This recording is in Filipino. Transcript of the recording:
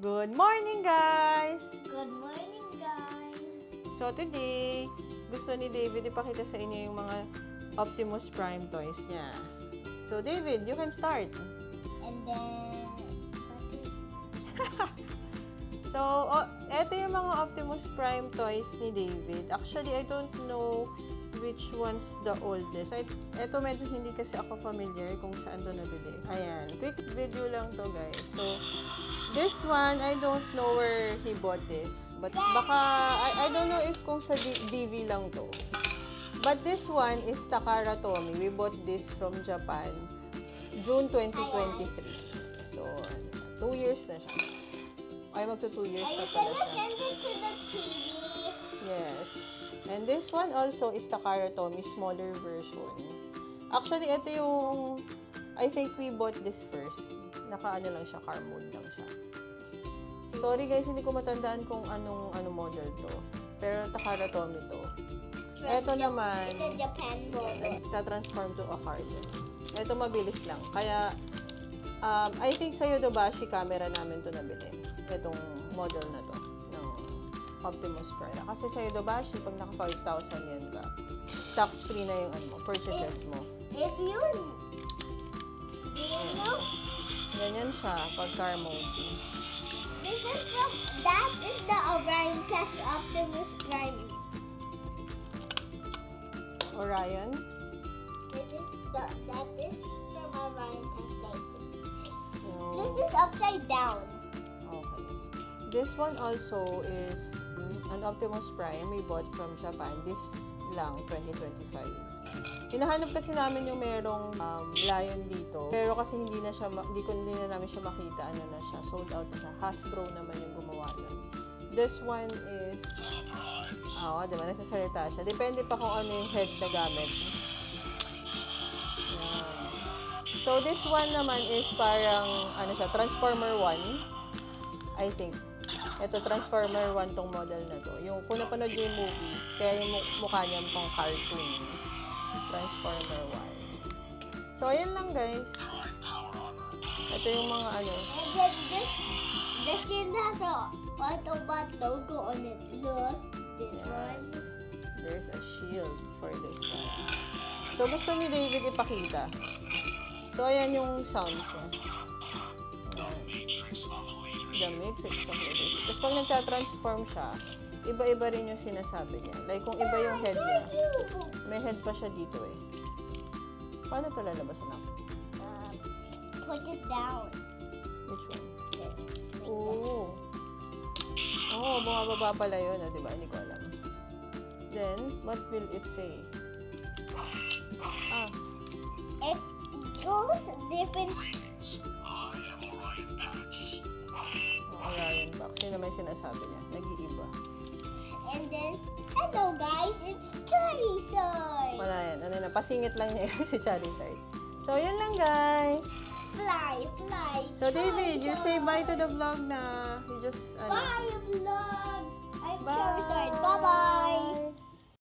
Good morning, guys! Good morning, guys! So, today, gusto ni David ipakita sa inyo yung mga Optimus Prime toys niya. So, David, you can start. And then, what is... So, eto yung mga Optimus Prime toys ni David. Actually, I don't know which one's the oldest. Eto medyo hindi kasi ako familiar kung saan to nabili. Ayan, quick video lang to, guys. So, this one, I don't know where he bought this. But baka, I don't know if kung sa DV lang to. But this one is Takara Tomy. We bought this from Japan, June 2023. So, 2 years na siya. Ay, magto 2 years Are na you pala gonna siya. send it to the TV? Yes. And this one also is Takara Tomy, smaller version. Actually, ito yung, I think we bought this first. Naka-ano lang siya, car mode lang siya. Sorry guys, hindi ko matandaan kung anong model to. Pero Takara Tomy to. Ito naman, The Japan model. nagta-transform to a car din. Ito mabilis lang. Kaya, I think sa Yodobashi camera namin to nabili. Itong model na to ng Optimus Prime. Kasi sa Yodobashi, pag naka 5,000 yen ka, tax-free na yung purchases mo. If you... Do you know? Ganyan siya pag car mode. This is from... That is the Orion Class Optimus Prime. Orion? This is the... That is from Orion Class. No. This is upside down. Okay. This one also is an Optimus Prime we bought from Japan. This lang, 2025. Hinahanap kasi namin yung merong lion dito. Pero kasi hindi na namin siya makita. Ano na siya, sold out na siya. Hasbro naman yung gumawa nun. This one is, diba, nasasalita siya. Depende pa kung ano yung head na gamit. Yan. So, this one naman is parang, Transformer 1. I think. Ito, Transformer 1 tong model na to. Yung, kung napanood niyo yung movie, kaya yung mukha niya pang cartoon. Transformer 1. So, ayan lang, guys. Ito yung mga And then this shield has a Autobot logo on it. Look, this one. There's a shield for this one. So, gusto ni David ipakita. So, ayan yung sounds niya. The Matrix of Leadership. Tapos, pag nagta-transform siya, iba-iba rin yung sinasabi niya. Like, kung iba yung head niya, may head pa siya dito eh. Paano ito lalabasan ako? Put it down. Which one? This. Oo. Oo, bumababa pala yun. Diba? Hindi ko alam. Then, what will it say? It goes different. Orion box. Yun naman yung sinasabi niya. Nag-iiba. And then, hello guys, it's Charizard. Wala yan. Ano na, pasingit lang niya si Charizard. So, yun lang guys. Fly. So, David, you say bye to the vlog na. You just, Bye, vlog. I'm Bye. Charizard. Bye-bye.